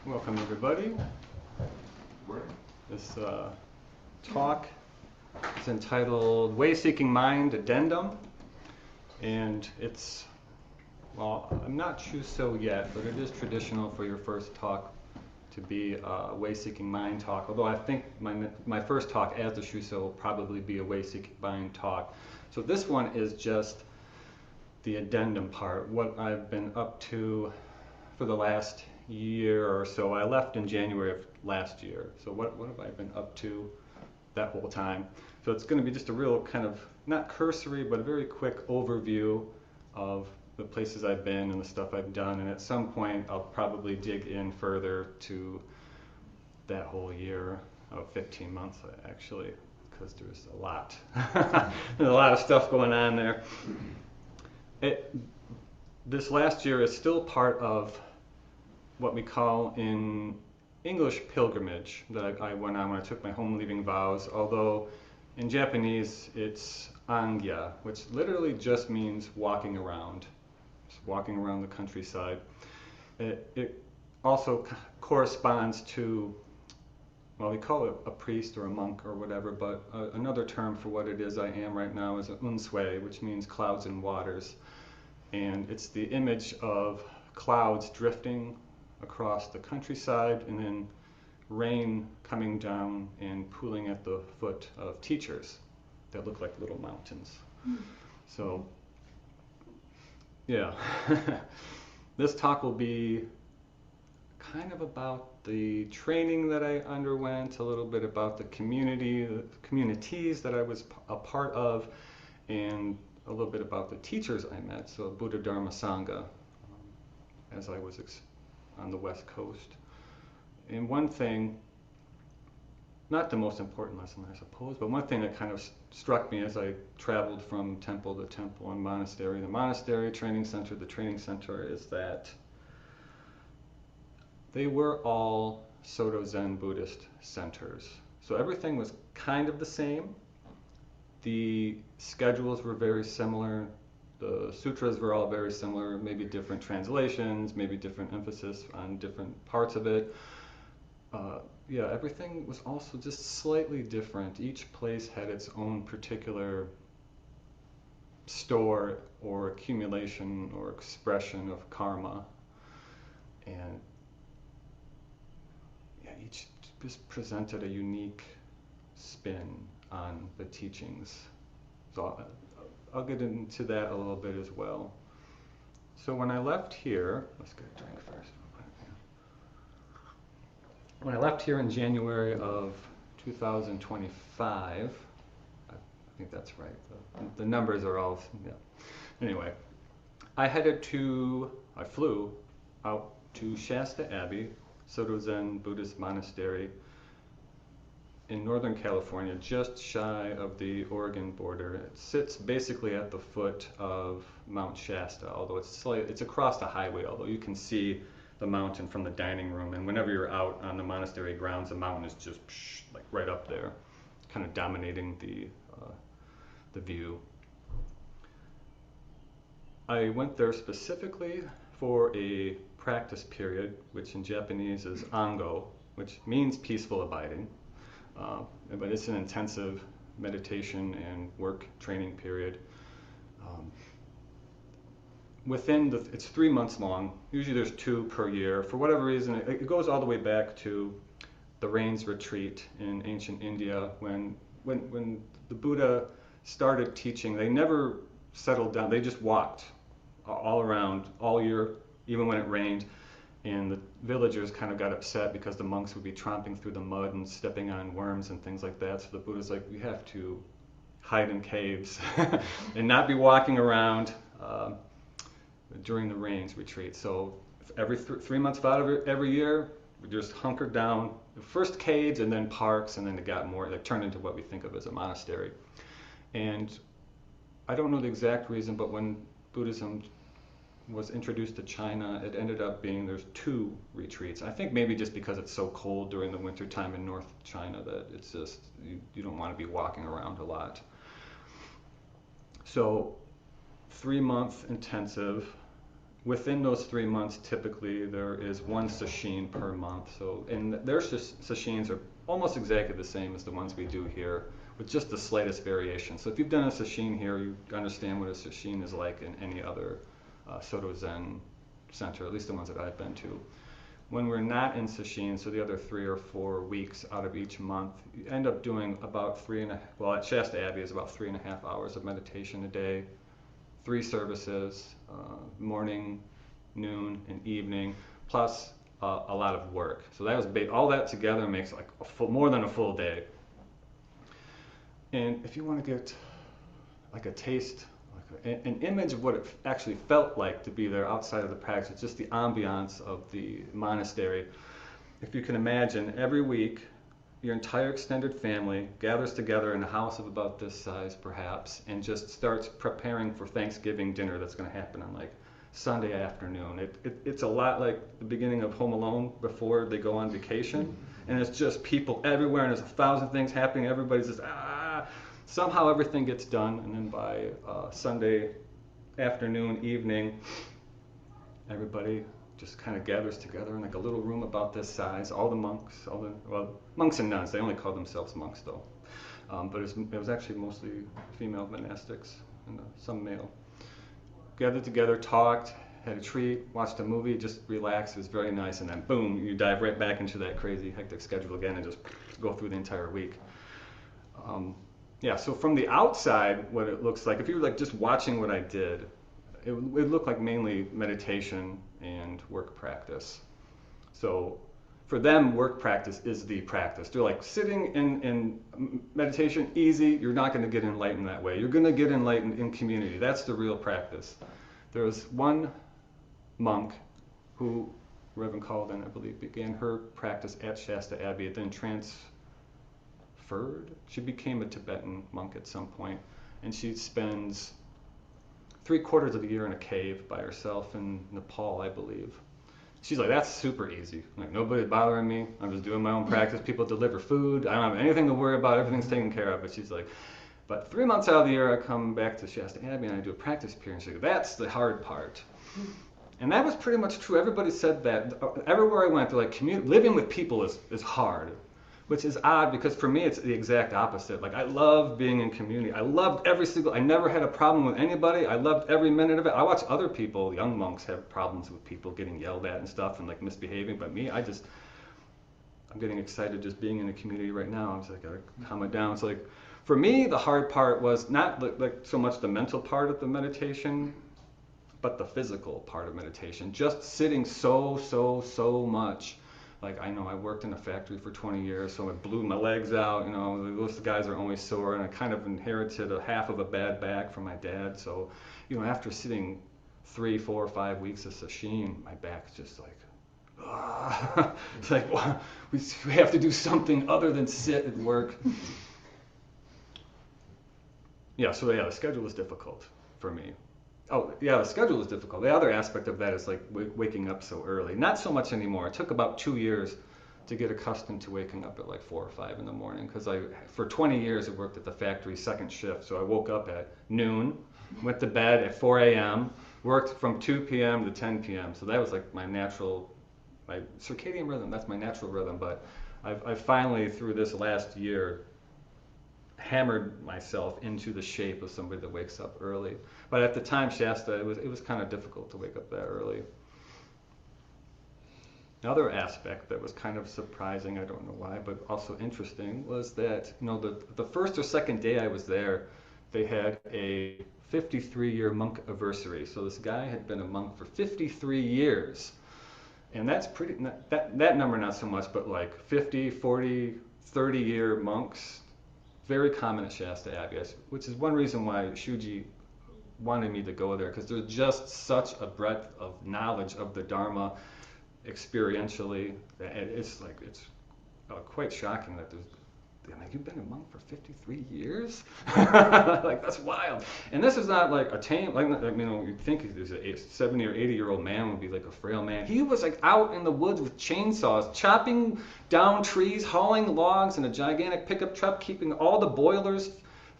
Welcome everybody. This talk is entitled Way Seeking Mind, Addendum, and it's, well, I'm not Shuso yet, but it is traditional for your first talk to be a Way Seeking Mind talk, although I think my first talk as the Shuso will probably be a Way Seeking Mind talk. So this one is just the addendum part, what I've been up to for the last year or so. I left in January of last year. So what have I been up to that whole time? So it's going to be just a real kind of, not cursory, but a very quick overview of the places I've been and the stuff I've done. And at some point, I'll probably dig in further to that whole year of 15 months, actually, because there's a lot. There's a lot of stuff going on there. This last year is still part of what we call in English pilgrimage that I went on when I took my home leaving vows, although in Japanese it's angya, which literally just means walking around, just walking around the countryside. It also corresponds to, well, we call it a priest or a monk or whatever, but another term for what it is I am right now is an unsui, which means clouds and waters. And it's the image of clouds drifting across the countryside and then rain coming down and pooling at the foot of teachers that look like little mountains. So, yeah. This talk will be kind of about the training that I underwent, a little bit about the communities that I was a part of, and a little bit about the teachers I met, so Buddha, Dharma, Sangha, as I was on the West Coast. And one thing, not the most important lesson I suppose, but one thing that kind of struck me as I traveled from temple to temple and monastery, the monastery, training center, the training center, is that they were all Soto Zen Buddhist centers. So everything was kind of the same. The schedules were very similar. The sutras were all very similar, maybe different translations, maybe different emphasis on different parts of it. Yeah, everything was also just slightly different. Each place had its own particular store or accumulation or expression of karma. And yeah, each just presented a unique spin on the teachings. So I'll get into that a little bit as well. So when I left here, let's get a drink first. When I left here in January of 2025, I think that's right. The numbers are all, yeah. Anyway, I flew out to Shasta Abbey, Soto Zen Buddhist monastery in Northern California, just shy of the Oregon border. It sits basically at the foot of Mount Shasta, although it's across the highway, although you can see the mountain from the dining room, and whenever you're out on the monastery grounds, the mountain is just like right up there, kind of dominating the view. I went there specifically for a practice period, which in Japanese is ango, which means peaceful abiding. But it's an intensive meditation and work training period. It's 3 months long. Usually there's 2 per year. For whatever reason, it goes all the way back to the Rains Retreat in ancient India when the Buddha started teaching. They never settled down. They just walked all around all year, even when it rained. And the villagers kind of got upset because the monks would be tromping through the mud and stepping on worms and things like that. So the Buddha's like, we have to hide in caves and not be walking around during the rains retreat. So every 3 months out of every year, we just hunkered down. First caves and then parks, and then it turned into what we think of as a monastery. And I don't know the exact reason, but when Buddhism was introduced to China, it ended up being there's 2 retreats. I think maybe just because it's so cold during the winter time in North China that it's just, you don't want to be walking around a lot. So 3-month intensive, within those 3 months, typically there is one sesshin per month. So, and their sesshins are almost exactly the same as the ones we do here, with just the slightest variation. So if you've done a sesshin here, you understand what a sesshin is like in any other Soto Zen center, at least the ones that I've been to. When we're not in sesshin, so the other 3 or 4 weeks out of each month, you end up doing about well, at Shasta Abbey is about 3.5 hours of meditation a day, 3 services, morning, noon, and evening, plus a lot of work. So that was all that together makes like more than a full day. And if you want to get like a taste, like an image of what it actually felt like to be there outside of the practice, just the ambiance of the monastery. If you can imagine, every week your entire extended family gathers together in a house of about this size perhaps and just starts preparing for Thanksgiving dinner that's going to happen on like Sunday afternoon. It's a lot like the beginning of Home Alone before they go on vacation, and it's just people everywhere and there's 1,000 things happening. Everybody's just somehow everything gets done, and then by Sunday afternoon, evening, everybody just kind of gathers together in like a little room about this size. All the monks, monks and nuns, they only call themselves monks though. But it was actually mostly female monastics and some male. Gathered together, talked, had a treat, watched a movie, just relaxed. It was very nice, and then boom, you dive right back into that crazy, hectic schedule again and just go through the entire week. Yeah, so from the outside, what it looks like, if you were like just watching what I did, it would look like mainly meditation and work practice. So for them, work practice is the practice. They're like sitting in meditation, easy, you're not going to get enlightened that way. You're going to get enlightened in community. That's the real practice. There was one monk who, Reverend Calden, I believe, began her practice at Shasta Abbey, then she became a Tibetan monk at some point, and she spends 3/4 of the year in a cave by herself in Nepal, I believe. She's like, that's super easy. Like, nobody's bothering me. I'm just doing my own practice. People deliver food. I don't have anything to worry about. Everything's taken care of. But she's like, but 3 months out of the year, I come back to Shasta Abbey and I do a practice period. She's like, that's the hard part. And that was pretty much true. Everybody said that. Everywhere I went, they're like, living with people is hard. Which is odd, because for me it's the exact opposite. Like, I love being in community. I never had a problem with anybody. I loved every minute of it. I watch other people, young monks, have problems with people getting yelled at and stuff and like misbehaving. But me, I'm getting excited just being in a community right now. I'm just like, gotta calm it down. So like, for me, the hard part was not like so much the mental part of the meditation, but the physical part of meditation. Just sitting so much. Like, I know I worked in a factory for 20 years, so I blew my legs out, those guys are always sore, and I kind of inherited a half of a bad back from my dad. So, after sitting 3, 4, 5 weeks of sesshin, my back's just like, it's like, well, we have to do something other than sit and work. The schedule was difficult for me. Oh, yeah, the schedule is difficult. The other aspect of that is like waking up so early. Not so much anymore. It took about 2 years to get accustomed to waking up at like 4 or 5 in the morning, because for 20 years I worked at the factory second shift. So I woke up at noon, went to bed at 4 a.m., worked from 2 p.m. to 10 p.m. So that was like my circadian rhythm. That's my natural rhythm. But I've finally, through this last year, hammered myself into the shape of somebody that wakes up early. But at the time, Shasta, it was kind of difficult to wake up that early. Another aspect that was kind of surprising, I don't know why, but also interesting, was that the first or second day I was there, they had a 53-year monk anniversary. So this guy had been a monk for 53 years. And that's that number not so much, but like 50, 40, 30-year monks, very common at Shasta Abbey, which is one reason why Shuji wanted me to go there, because there's just such a breadth of knowledge of the Dharma experientially. It's quite shocking that you've been a monk for 53 years? Like, that's wild. And this is not like a tame, you'd think there's a 70 or 80-year-old man would be like a frail man. He was like out in the woods with chainsaws, chopping down trees, hauling logs in a gigantic pickup truck, keeping all the boilers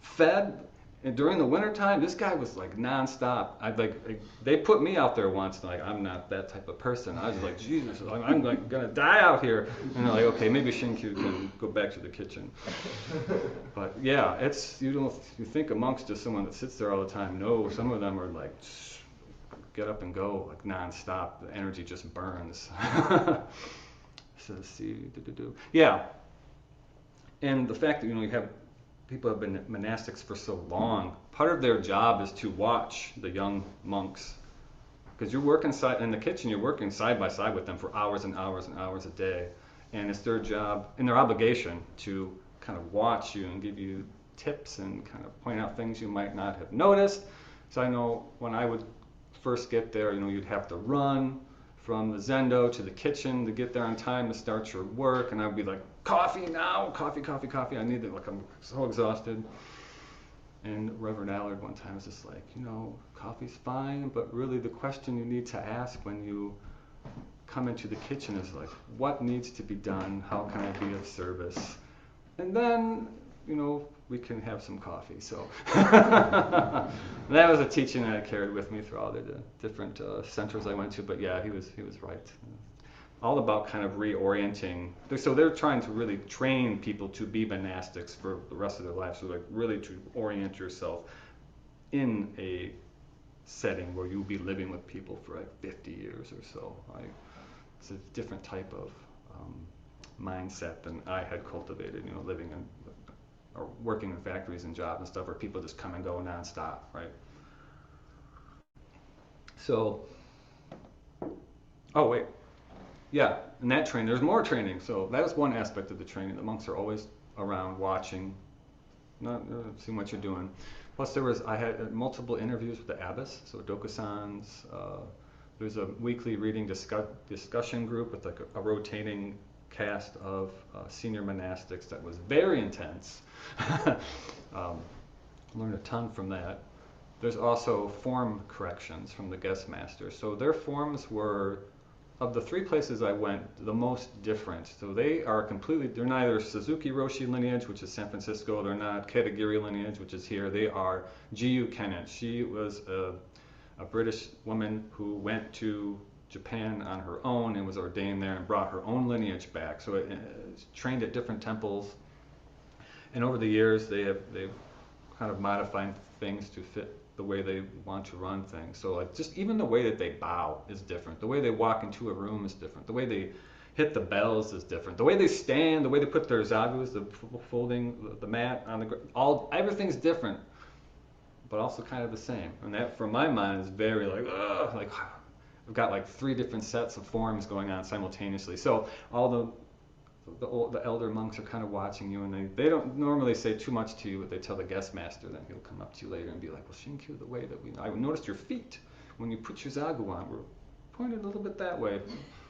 fed And during the wintertime, this guy was like nonstop. They put me out there once, and like I'm not that type of person. I was like, Jesus, I'm like gonna die out here. And they're like, okay, maybe Shinkyu can go back to the kitchen. But yeah, you think a monk's just someone that sits there all the time. No, some of them are like, get up and go, like nonstop. The energy just burns. So let's see, yeah, and the fact that you have people have been monastics for so long. Part of their job is to watch the young monks, because you're working in the kitchen. You're working side by side with them for hours and hours and hours a day, and it's their job and their obligation to kind of watch you and give you tips and kind of point out things you might not have noticed. So I know when I would first get there, you'd have to run from the zendo to the kitchen to get there on time to start your work, and I'd be like, coffee now, coffee, coffee, coffee. I need it, like I'm so exhausted. And Reverend Allard one time was just like, coffee's fine, but really the question you need to ask when you come into the kitchen is like, what needs to be done? How can I be of service? And then, we can have some coffee. So that was a teaching that I carried with me through all the different centers I went to. But yeah, he was right. All about kind of reorienting. So they're trying to really train people to be monastics for the rest of their lives. So like really to orient yourself in a setting where you'll be living with people for like 50 years or so. It's a different type of mindset than I had cultivated, living in or working in factories and jobs and stuff where people just come and go nonstop, right? So, oh wait, yeah, and that training, there's more training. So that was one aspect of the training. The monks are always around watching, not seeing what you're doing. Plus I had multiple interviews with the abbess, so Dokusan's. There's a weekly reading discussion group with like a rotating cast of senior monastics that was very intense. Learned a ton from that. There's also form corrections from the guest masters. So their forms were, of the 3 places I went, the most different. So they're neither Suzuki Roshi lineage, which is San Francisco, they're not Katagiri lineage, which is here. They are Jiyu Kennen. She was a British woman who went to Japan on her own and was ordained there and brought her own lineage back. So it trained at different temples, and over the years they've kind of modified things to fit the way they want to run things. So like just even the way that they bow is different. The way they walk into a room is different. The way they hit the bells is different. The way they stand, the way they put their zagus, the folding the mat on the ground, everything's different, but also kind of the same. And that, for my mind, is very like, ugh, like I've got like 3 different sets of forms going on simultaneously. So all the elder monks are kind of watching you, and they don't normally say too much to you, but they tell the guest master. Then he'll come up to you later and be like, well, Shinkyu, the way that I noticed your feet when you put your zagu on were pointed a little bit that way.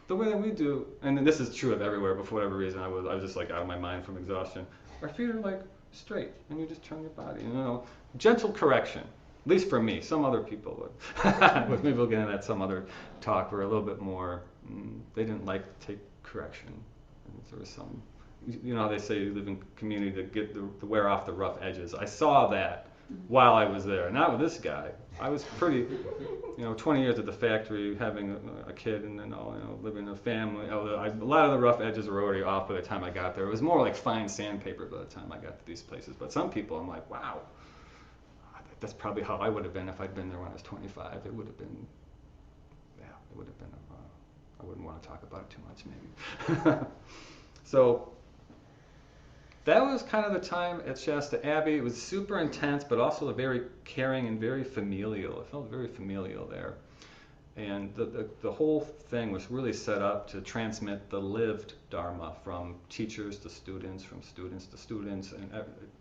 The way that we do, and then this is true of everywhere, but for whatever reason I was just like out of my mind from exhaustion. Our feet are like straight, and you just turn your body. Gentle correction. At least for me. Some other people would. Maybe we'll get into that some other talk. Were a little bit more. They didn't like to take correction. And there was some. How they say you live in community to get to wear off the rough edges. I saw that while I was there. Not with this guy. I was pretty. 20 years at the factory, having a kid, and then living in a family. A lot of the rough edges were already off by the time I got there. It was more like fine sandpaper by the time I got to these places. But some people, I'm like, wow. That's probably how I would have been if I'd been there when I was 25. It would have been, I wouldn't want to talk about it too much maybe. So that was kind of the time at Shasta Abbey. It was super intense, but also very caring and very familial. I felt very familial there. And the whole thing was really set up to transmit the lived Dharma from teachers to students, from students to students, and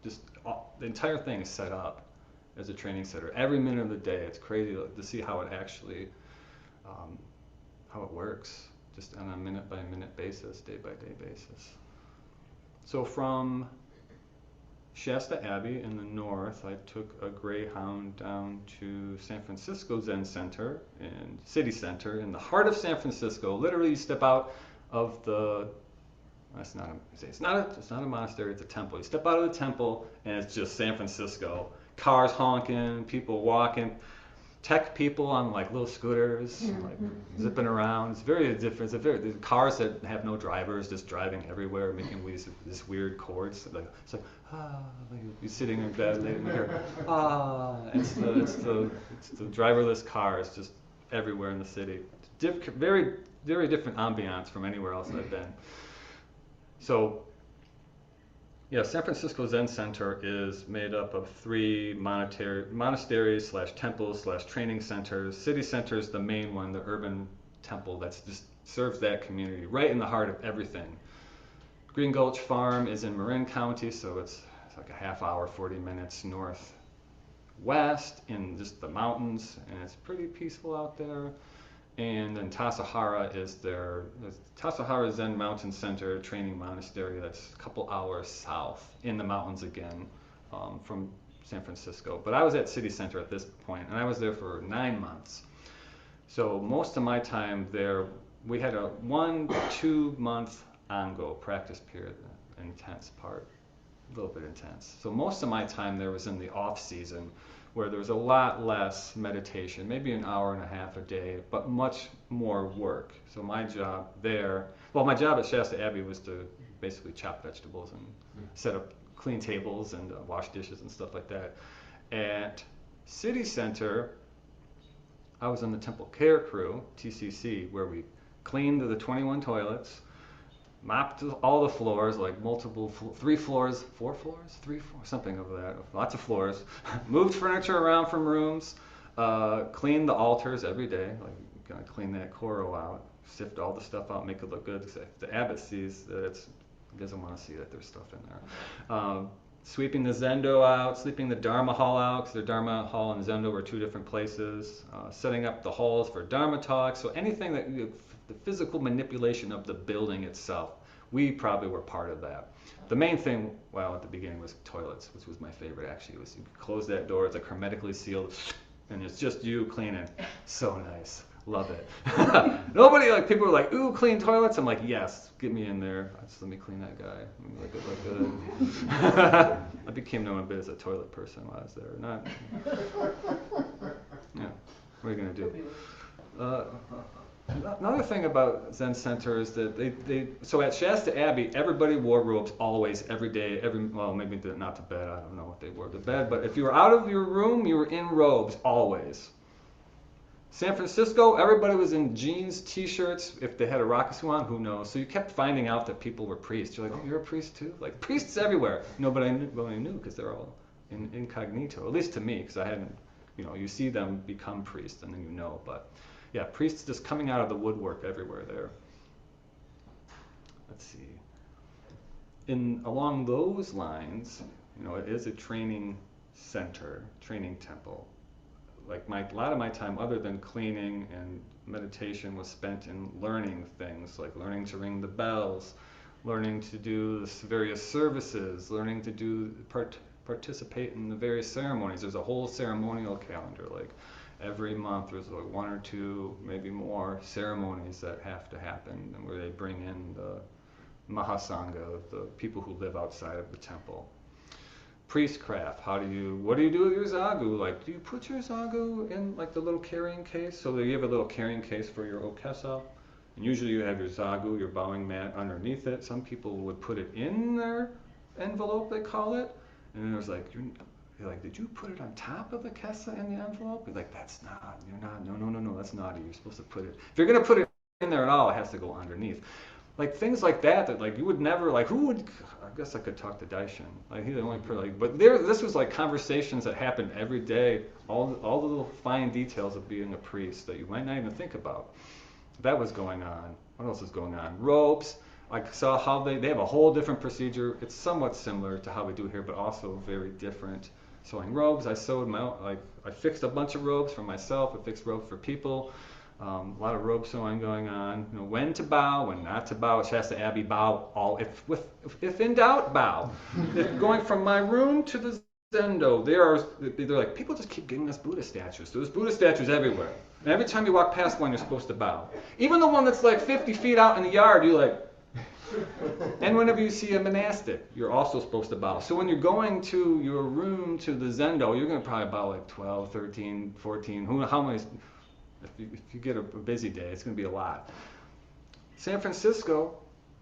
the entire thing is set up as a training center. Every minute of the day, it's crazy to see how it actually, how it works, just on a minute by minute basis, day by day basis. So from Shasta Abbey in the north, I took a Greyhound down to San Francisco Zen Center and City Center in the heart of San Francisco. Literally, you step out of it's not a monastery, it's a temple. You step out of the temple and it's just San Francisco. cars honking, people walking, tech people on like little scooters, like zipping around. It's very different. The cars that have no drivers, just driving everywhere, making these weird chords. It's like like you're sitting in bed late and you hear It's the driverless cars just everywhere in the city. Very very different ambiance from anywhere else I've been. So. Yeah, San Francisco Zen Center is made up of 3 monasteries / temples / training centers. City Center is the main one, the urban temple that's just serves that community right in the heart of everything. Green Gulch Farm is in Marin County, so it's like a half hour, 40 minutes northwest in just the mountains, and it's pretty peaceful out there. And then Tassajara is Tassajara Zen Mountain Center training monastery that's a couple hours south in the mountains again from San Francisco. But I was at City Center at this point, and I was there for 9 months. So most of my time there, we had a 1-2 month Ango practice period, intense part, a little bit intense. So most of my time there was in the off season, where there was a lot less meditation, maybe an hour and a half a day, but much more work. So my job at Shasta Abbey was to basically chop vegetables and set up clean tables and wash dishes and stuff like that. At City Center, I was on the Temple Care Crew, TCC, where we cleaned the 21 toilets, mopped all the floors, like 3 floors, 4 floors, 3 floors, something of that, lots of floors, moved furniture around from rooms, cleaned the altars every day, like gotta clean that koro out, sift all the stuff out, make it look good. If the abbot sees that he doesn't want to see that there's stuff in there. Sweeping the Zendo out, sweeping the Dharma hall out, because the Dharma hall and Zendo were 2 different places, setting up the halls for Dharma talks, so anything that the physical manipulation of the building itself, we probably were part of that. The main thing, at the beginning was toilets, which was my favorite actually. Was you close that door, it's like hermetically sealed, and it's just you cleaning. So nice, love it. Nobody, people were like, ooh, clean toilets. I'm like, yes, get me in there. Just let me clean that guy. Let me look good. I became known a bit as a toilet person while I was there. Yeah, what are you gonna do? Another thing about Zen Center is that so at Shasta Abbey, everybody wore robes always, every day, maybe not to bed, I don't know what they wore to bed, but if you were out of your room, you were in robes always. San Francisco, everybody was in jeans, t-shirts, if they had a rakusu on, who knows? So you kept finding out that people were priests. You're like, oh, you're a priest too? Like, priests everywhere. Nobody knew because they're all incognito, at least to me, because I hadn't, you see them become priests and then but yeah, priests just coming out of the woodwork everywhere there. Let's see. Along those lines, it is a training center, training temple. Like a lot of my time, other than cleaning and meditation, was spent in learning things, like learning to ring the bells, learning to do the various services, learning to participate in the various ceremonies. There's a whole ceremonial calendar, like every month there's like 1 or 2, maybe more ceremonies that have to happen, and where they bring in the Mahasangha, the people who live outside of the temple. Priestcraft, what do you do with your zagu? Like, do you put your zagu in like the little carrying case? So you have a little carrying case for your okesa, and usually you have your zagu, your bowing mat, underneath it. Some people would put it in their envelope, they call it, and then there's like, you're like, did you put it on top of the kesa in the envelope? You're like, no, that's naughty. You're supposed to put it, if you're going to put it in there at all, it has to go underneath. Like things like that like you would never, I guess I could talk to Daishin. Like he's the only person, but this was like conversations that happened every day, all the little fine details of being a priest that you might not even think about. That was going on. What else is going on? Robes. I saw how they have a whole different procedure. It's somewhat similar to how we do here, but also very different. Sewing robes, I sewed my own, I fixed a bunch of robes for myself, I fixed robes for people, a lot of robe sewing going on, when to bow, when not to bow. At Shasta Abbey, bow, if in doubt, bow. If going from my room to the Zendo, they're like, people just keep giving us Buddha statues. There's Buddha statues everywhere. And every time you walk past one, you're supposed to bow. Even the one that's like 50 feet out in the yard, you're like, And whenever you see a monastic, you're also supposed to bow. So when you're going to your room to the zendo, you're going to probably bow like 12, 13, 14, how many, if you get a busy day, it's going to be a lot. San Francisco,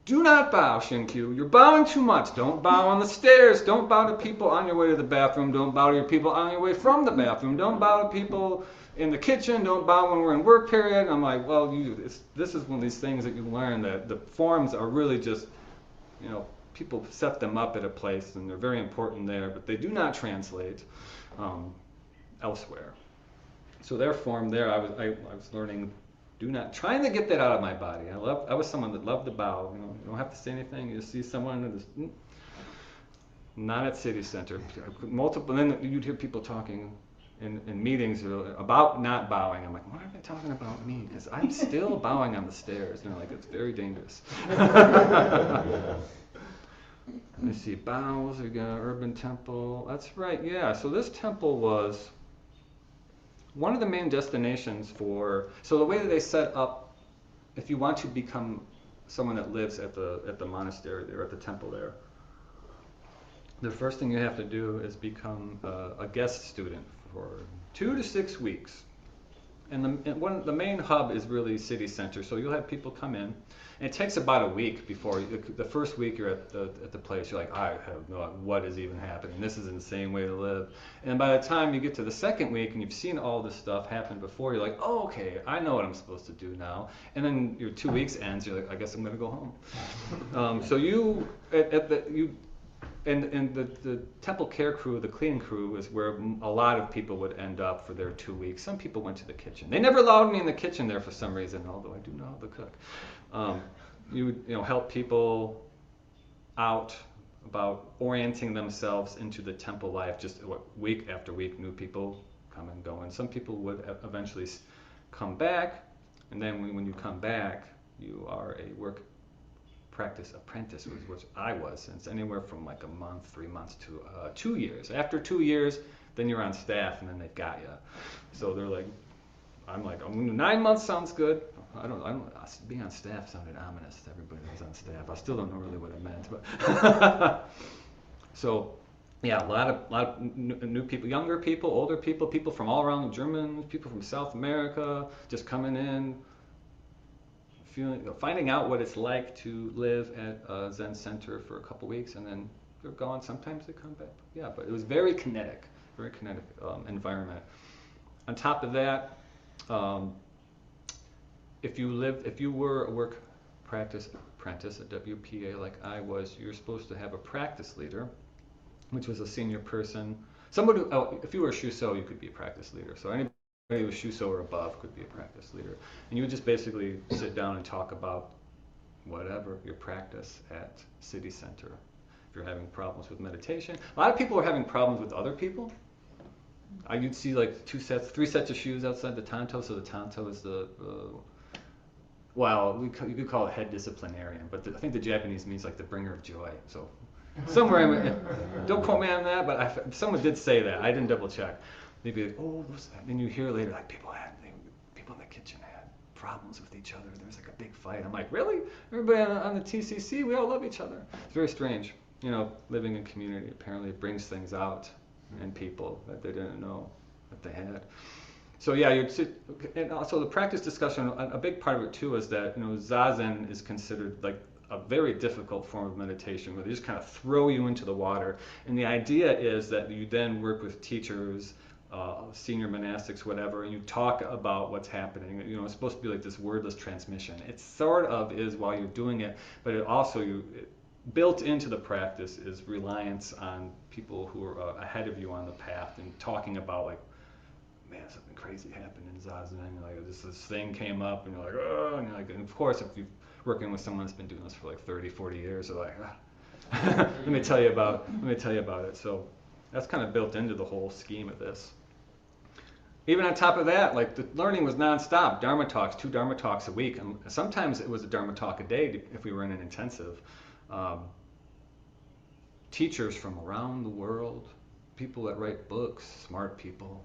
do not bow, Shinkyu. You're bowing too much. Don't bow on the stairs. Don't bow to people on your way to the bathroom. Don't bow to your people on your way from the bathroom. Don't bow to people in the kitchen. Don't bow when we're in work period. I'm like, well, this is one of these things that you learn, that the forms are really just, people set them up at a place and they're very important there, but they do not translate elsewhere. So their form there, I was learning. Trying to get that out of my body. I was someone that loved to bow. You don't have to say anything. You see someone and just, not at City Center. Then you'd hear people talking in meetings about not bowing. I'm like, why are they talking about me? Because I'm still bowing on the stairs. Like, it's very dangerous. Let me see, bows, we got urban temple. That's right, yeah. So this temple was one of the main destinations so the way that they set up, if you want to become someone that lives at the monastery there, at the temple there, the first thing you have to do is become a guest student for 2 to 6 weeks. And the main hub is really city center, so you'll have people come in. And it takes about a week before the first week you're at the place. You're like, I have no idea what is even happening. This is an insane way to live. And by the time you get to the second week and you've seen all this stuff happen before, you're like, oh, okay, I know what I'm supposed to do now. And then your 2 weeks ends. You're like, I guess I'm going to go home. So the temple care crew, the cleaning crew, is where a lot of people would end up for their 2 weeks. Some people went to the kitchen. They never allowed me in the kitchen there for some reason, although I do know how to cook. You would help people out about orienting themselves into the temple life. Just week after week, new people come and go, and some people would eventually come back. And then when you come back, you are a work practice apprentice, which I was. And it's anywhere from like a month, 3 months to 2 years. After 2 years, then you're on staff, and then they've got you. So they're like, I'm like, 9 months sounds good. I don't. Being on staff sounded ominous to everybody that was on staff. I still don't know really what it meant, but so yeah, a lot of new people, younger people, older people, people from all around, Germans, people from South America, just coming in, finding out what it's like to live at a Zen center for a couple weeks, and then they're gone. Sometimes they come back. Yeah, but it was very kinetic environment. On top of that, if you were a work practice apprentice, a WPA like I was, you're supposed to have a practice leader, which was a senior person. If you were a Shuso, you could be a practice leader. So anybody who was Shuso or above could be a practice leader. And you would just basically sit down and talk about whatever your practice at City Center. If you're having problems with meditation, a lot of people are having problems with other people. You'd see like 3 sets of shoes outside the tanto. So the tanto is you could call it head disciplinarian, but I think the Japanese means like the bringer of joy. So somewhere, don't quote me on that, but someone did say that. I didn't double check. They'd be like, oh, then you hear later like people in the kitchen had problems with each other. There was like a big fight. I'm like, really? Everybody on the TCC, we all love each other. It's very strange. Living in community apparently brings things out in people that they didn't know that they had. So yeah, and also the practice discussion, a big part of it too is that Zazen is considered like a very difficult form of meditation where they just kind of throw you into the water. And the idea is that you then work with teachers, senior monastics, whatever, and you talk about what's happening. It's supposed to be like this wordless transmission. It sort of is while you're doing it, but it also built into the practice is reliance on people who are ahead of you on the path and talking about like, man, something crazy happened in Zazen, and like this thing came up, and you're like, oh, and of course, if you're working with someone that's been doing this for like 30, 40 years, they're like, let me tell you about it. So that's kind of built into the whole scheme of this. Even on top of that, like the learning was nonstop. Dharma talks, 2 Dharma talks a week, and sometimes it was a Dharma talk a day if we were in an intensive. Teachers from around the world, people that write books, smart people.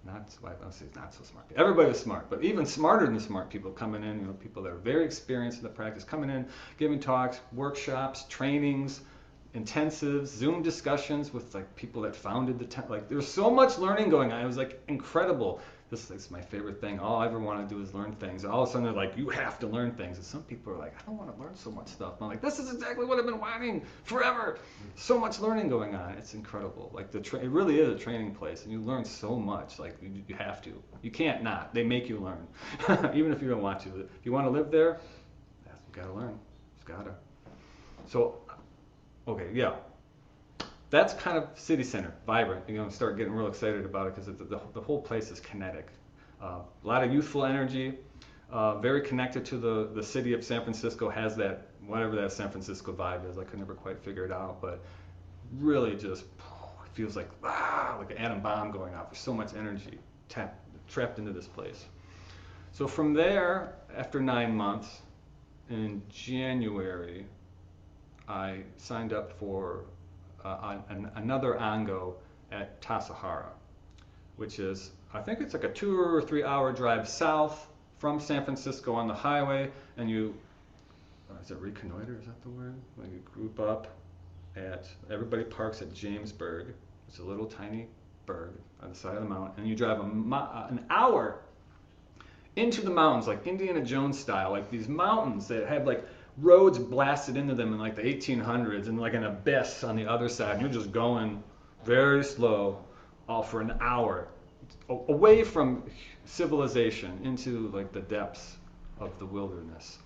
I'll say not so smart. Everybody's smart, but even smarter than smart people coming in, people that are very experienced in the practice, coming in, giving talks, workshops, trainings, intensives, Zoom discussions with like people that founded the like there's so much learning going on. It was like incredible. This is my favorite thing. All I ever want to do is learn things. And all of a sudden they're like, you have to learn things. And some people are like, I don't want to learn so much stuff. And I'm like, this is exactly what I've been wanting forever. So much learning going on. It's incredible. Like it really is a training place, and you learn so much. Like you have to. You can't not. They make you learn, even if you don't want to. If you want to live there, you gotta learn. Just gotta. So, okay, yeah. That's kind of city center, vibrant. Start getting real excited about it because the whole place is kinetic. A lot of youthful energy, very connected to the city of San Francisco. Has that, whatever that San Francisco vibe is. I could never quite figure it out, but really just it feels like an atom bomb going off. There's so much energy trapped into this place. So from there, after 9 months, in January, I signed up for another Ango at Tassajara, which is, I think it's like a 2 or 3 hour drive south from San Francisco on the highway, and is it reconnoiter, is that the word? When you group up everybody parks at Jamesburg. It's a little tiny burg on the side of the mountain, and you drive an hour into the mountains, like Indiana Jones style, like these mountains that have like roads blasted into them in like the 1800s, and like an abyss on the other side. And you're just going very slow, all for an hour, away from civilization into like the depths of the wilderness.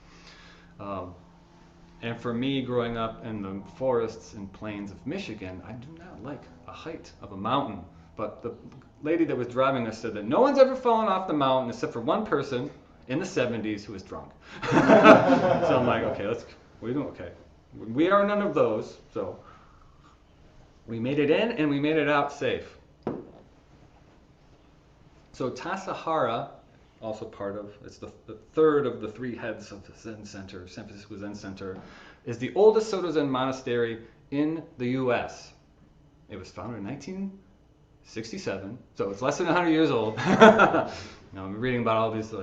And for me, growing up in the forests and plains of Michigan, I do not like a height of a mountain. But the lady that was driving us said that no one's ever fallen off the mountain except for one person in the 70s who was drunk. So I'm like, okay, we're doing okay. We are none of those, so we made it in and we made it out safe. So Tassajara, also it's the third of the 3 heads of the Zen Center, San Francisco Zen Center, is the oldest Soto Zen monastery in the U.S. It was founded in 1967, so it's less than 100 years old. I'm reading about all these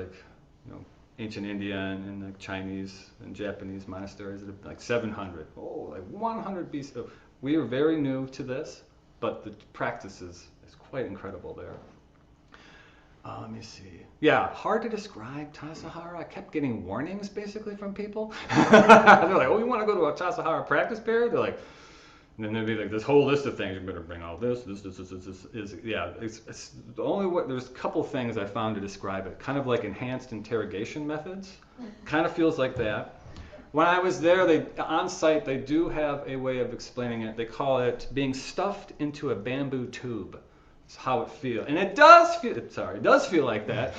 ancient Indian and like Chinese and Japanese monasteries that are like 700. Oh, like 100 BC. So we are very new to this, but the practice is quite incredible there. Let me see. Yeah, hard to describe Tassajara. I kept getting warnings basically from people. They're like, oh, you want to go to a Tassajara practice period? They're like, and then there'd be like this whole list of things. You better bring all this. Yeah. It's the only way. There's a couple things I found to describe it. Kind of like enhanced interrogation methods. Kind of feels like that. When I was there, on site they do have a way of explaining it. They call it being stuffed into a bamboo tube. It's how it feels, and it does feel. Sorry, it does feel like that.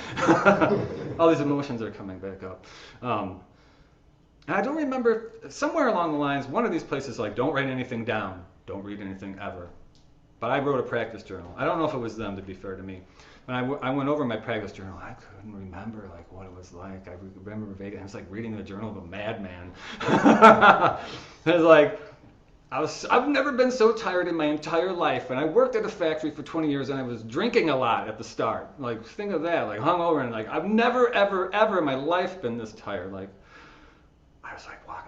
All these emotions are coming back up. I don't remember, somewhere along the lines, one of these places like, don't write anything down, don't read anything ever. But I wrote a practice journal. I don't know if it was them, to be fair to me. When I went over my practice journal, I couldn't remember like what it was like. I remember vaguely, I was like reading the journal of a madman. It was like, I've never been so tired in my entire life, and I worked at a factory for 20 years, and I was drinking a lot at the start. Like, think of that, like hungover, and like I've never, ever, ever in my life been this tired. Like, I was like, wow,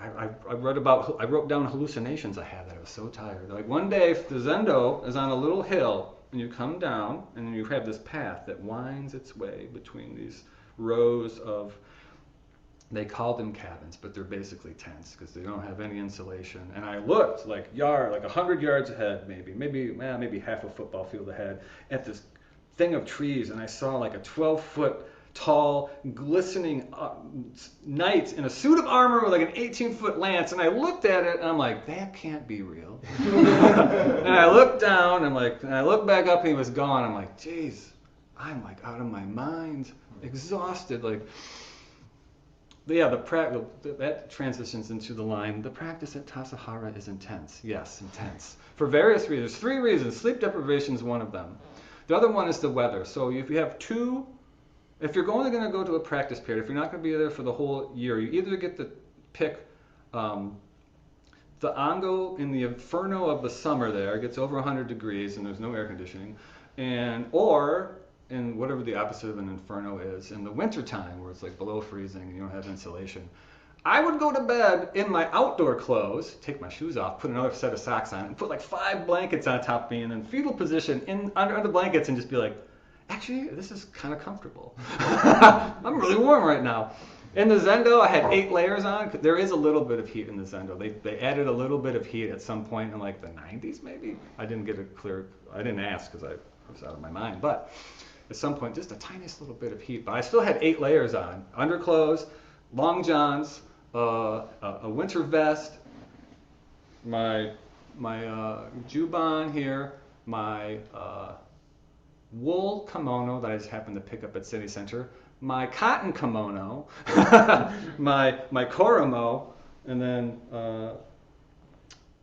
I wrote down hallucinations I had that I was so tired. Like one day, the Zendo is on a little hill, and you come down, and then you have this path that winds its way between these rows of, they call them cabins, but they're basically tents because they don't have any insulation. And I looked like 100 yards ahead, maybe half a football field ahead, at this thing of trees, and I saw like a 12-foot tall, glistening knight in a suit of armor with like an 18-foot lance, and I looked at it and I'm like, that can't be real. And I looked down and I looked back up and he was gone. I'm like, geez, I'm like out of my mind, exhausted. Like, yeah, that transitions into the line, the practice at Tassajara is intense. Yes, intense. For various reasons. 3 reasons. Sleep deprivation is one of them. The other one is the weather. So if you have if you're only going to go to a practice period, if you're not going to be there for the whole year, you either get to pick the Ango in the inferno of the summer there. It gets over 100 degrees and there's no air conditioning. Or in whatever the opposite of an inferno is, in the wintertime where it's like below freezing and you don't have insulation, I would go to bed in my outdoor clothes, take my shoes off, put another set of socks on, and put like 5 blankets on top of me, and in fetal position under the blankets, and just be like, actually, this is kind of comfortable. I'm really warm right now. In the Zendo, I had 8 layers on. There is a little bit of heat in the Zendo. They added a little bit of heat at some point in like the 90s, maybe. I didn't get a clear. I didn't ask because I was out of my mind. But at some point, just the tiniest little bit of heat. But I still had 8 layers on: underclothes, long johns, a winter vest, my jubon here, my wool kimono that I just happened to pick up at City Center, my cotton kimono, my koromo, and then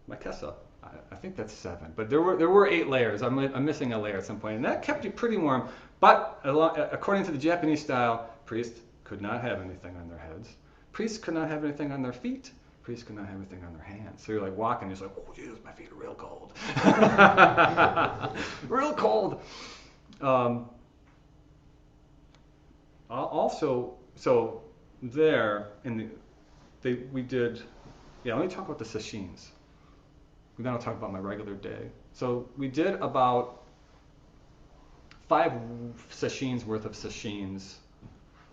my kessa. I think that's 7, but there were 8 layers. I'm missing a layer at some point, and that kept you pretty warm. But according to the Japanese style, priests could not have anything on their heads. Priests could not have anything on their feet. Priests could not have anything on their hands. So you're like walking, you're just like, oh Jesus, my feet are real cold. Real cold. Also, so there we did, let me talk about the sashins. Then I'll talk about my regular day. So we did about 5 sashins worth of sashins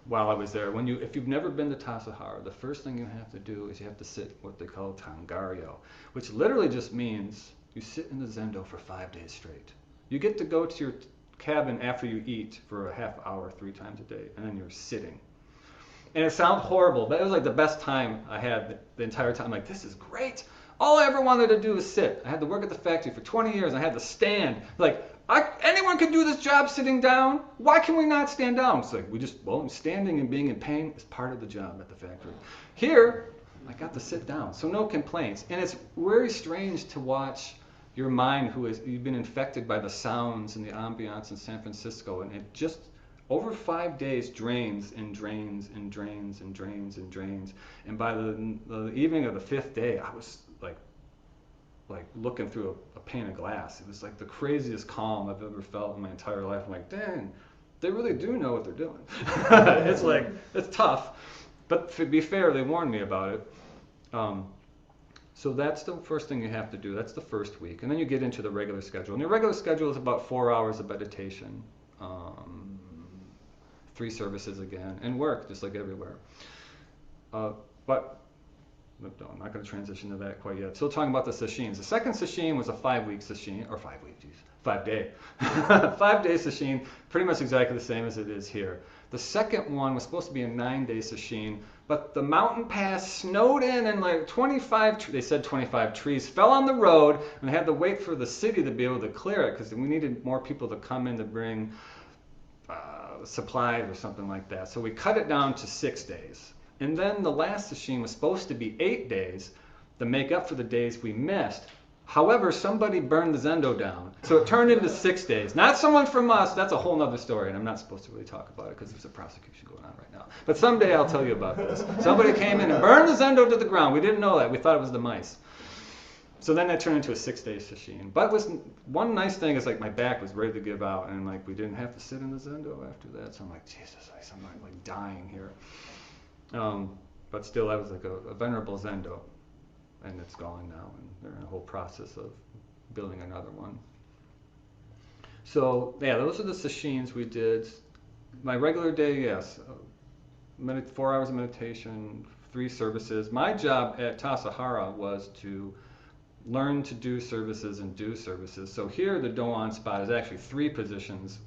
while I was there. If you've never been to Tassajara, the first thing you have to do is you have to sit what they call tangaryo, which literally just means you sit in the Zendo for 5 days straight. You get to go to your cabin after you eat for a half hour 3 times a day, and then you're sitting. And it sounds horrible, but it was like the best time I had the entire time. I'm like, this is great. All I ever wanted to do was sit. I had to work at the factory for 20 years. I had to stand. Like, anyone can do this job sitting down. Why can we not stand down? It's like, standing and being in pain is part of the job at the factory. Here, I got to sit down, so no complaints. And it's very strange to watch your mind, you've been infected by the sounds and the ambiance in San Francisco, and it just over 5 days drains and drains and drains and drains and drains. And by the evening of the 5th day, I was like looking through a pane of glass. It was like the craziest calm I've ever felt in my entire life. I'm like, dang, they really do know what they're doing. It's tough, but to be fair, they warned me about it. So that's the first thing you have to do. That's the first week. And then you get into the regular schedule. And your regular schedule is about 4 hours of meditation, 3 services again, and work, just like everywhere. But no, I'm not going to transition to that quite yet. Still talking about the sashins. The second sashin was a 5-week sashin, or 5 week, 5-day. 5-day sashin, pretty much exactly the same as it is here. The second one was supposed to be a 9-day sashin, but the mountain pass snowed in and like 25 trees fell on the road, and they had to wait for the city to be able to clear it because we needed more people to come in to bring supplies or something like that. So we cut it down to 6 days. And then the last sashin was supposed to be 8 days to make up for the days we missed. However, somebody burned the Zendo down, so it turned into 6 days. Not someone from us, that's a whole other story, and I'm not supposed to really talk about it because there's a prosecution going on right now. But someday I'll tell you about this. Somebody came in and burned the Zendo to the ground. We didn't know that. We thought it was the mice. So then that turned into a 6-day sashin. But one nice thing is like my back was ready to give out, and like we didn't have to sit in the Zendo after that. So I'm like, Jesus, I'm like dying here. But still, that was like a venerable Zendo, and it's gone now, and they're in a whole process of building another one. So yeah, those are the sashins we did. My regular day, yes, 4 hours of meditation, 3 services. My job at Tassajara was to learn to do services and do services. So here, the Doan spot is actually 3 positions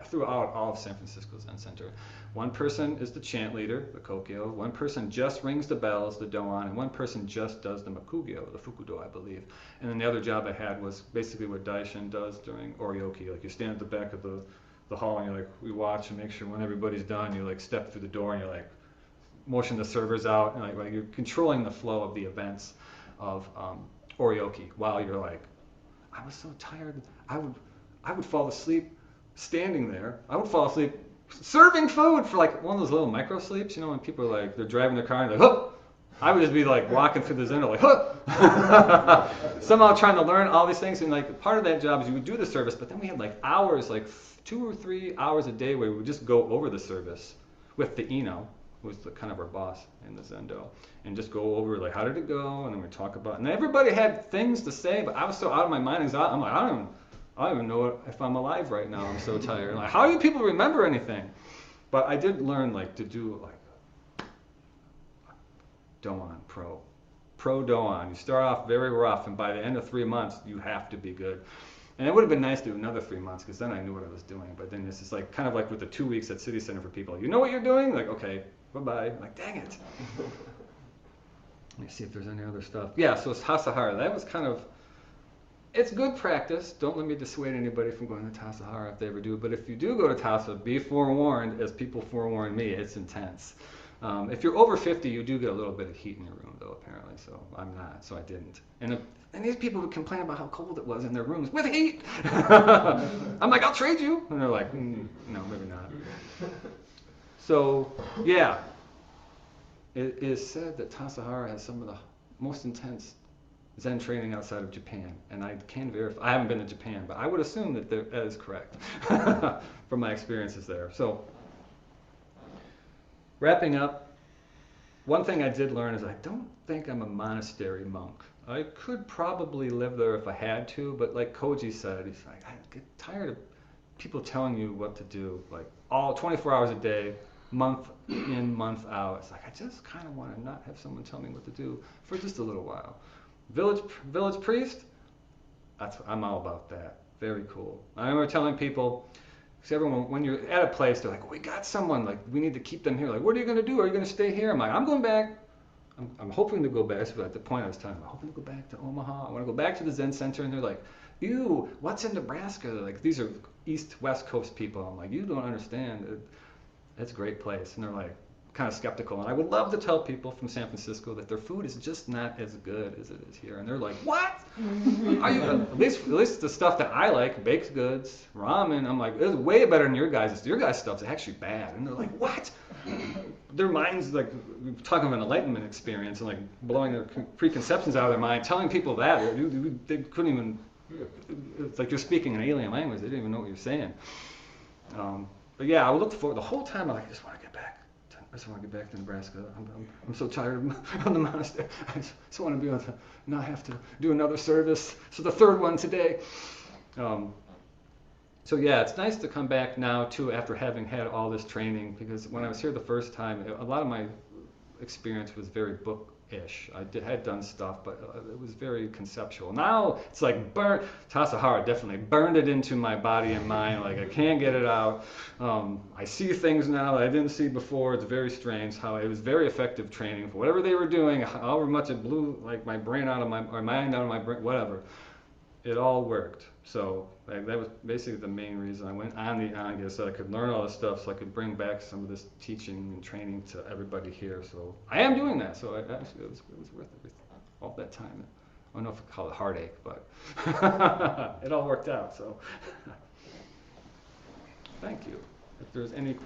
throughout all of San Francisco Zen Center. One person is the chant leader, the Kokyo. One person just rings the bells, the Doan, and one person just does the Makugyo, the Fukudo, I believe. And then the other job I had was basically what Daishin does during Oryoki. Like you stand at the back of the hall and you're like, we watch and make sure when everybody's done, you like step through the door and you're like motion the servers out, and like you're controlling the flow of the events of Oryoki while you're like, I was so tired, I would fall asleep standing there. I would fall asleep serving food for like one of those little micro sleeps, when people are like, they're driving their car and they're like, oh, I would just be like walking through the Zendo like, huh! Somehow trying to learn all these things. And like part of that job is you would do the service, but then we had like hours, like 2 or 3 hours a day where we would just go over the service with the Eno, who was the, kind of our boss in the Zendo, and just go over like how did it go, and then we talk about. And everybody had things to say, but I was so out of my mind. I'm like, I don't even know if I'm alive right now. I'm so tired. Like, how do people remember anything? But I did learn like to do like Doan, pro Doan. You start off very rough, and by the end of 3 months, you have to be good. And it would have been nice to do another 3 months, because then I knew what I was doing. But then it's just like kind of like with the 2 weeks at City Center for people. You know what you're doing? Like, okay, bye-bye. I'm like, dang it. Let me see if there's any other stuff. Yeah, so it's Tassajara. That was kind of, it's good practice. Don't let me dissuade anybody from going to Tassajara if they ever do. But if you do go to Tassa, be forewarned, as people forewarned me, it's intense. If you're over 50, you do get a little bit of heat in your room, though, apparently. So I'm not, so I didn't. And these people would complain about how cold it was in their rooms with heat. I'm like, I'll trade you. And they're like, no, maybe not. So, yeah. It is said that Tassajara has some of the most intense Zen training outside of Japan. And I can verify. I haven't been to Japan, but I would assume that that is correct from my experiences there. So, wrapping up, one thing I did learn is I don't think I'm a monastery monk. I could probably live there if I had to, but like Koji said, he's like, I get tired of people telling you what to do, like all 24 hours a day, month in, month out. It's like, I just kind of want to not have someone tell me what to do for just a little while. Village priest, I'm all about that. Very cool. I remember telling people, because everyone, when you're at a place, they're like, oh, we got someone, like we need to keep them here. Like, what are you going to do? Are you going to stay here? I'm like, I'm going back. I'm hoping to go back. So at the point I was telling them, I'm hoping to go back to Omaha. I want to go back to the Zen Center. And they're like, ew, what's in Nebraska? Like, these are East, West Coast people. I'm like, you don't understand. It's a great place. And they're like, kind of skeptical. And I would love to tell people from San Francisco that their food is just not as good as it is here. And they're like, what? Are you, at least the stuff that I like, baked goods, ramen, I'm like, it's way better than your guys'. Your guys' stuff's actually bad. And they're like, what? Their minds, like, talking of an enlightenment experience and like blowing their preconceptions out of their mind, telling people that, they couldn't even, it's like you're speaking an alien language. They didn't even know what you're saying. But yeah, I looked forward, the whole time I just want to get back. I just want to get back to Nebraska. I'm so tired of the monastery. I just want to be able to not have to do another service. So the third one today. So yeah, it's nice to come back now too after having had all this training, because when I was here the first time, a lot of my experience was very book-ish. I had done stuff, but it was very conceptual. Now it's like Tassajara definitely burned it into my body and mind. Like I can't get it out. I see things now that I didn't see before. It's very strange how it was very effective training for whatever they were doing. However much it blew like my brain out of my mind out of my brain, whatever. It all worked. So that was basically the main reason I went on the Anga, so I could learn all this stuff, so I could bring back some of this teaching and training to everybody here. So I am doing that. So actually, it was worth everything, all that time. I don't know if I call it heartache, but it all worked out. So thank you. If there's any questions.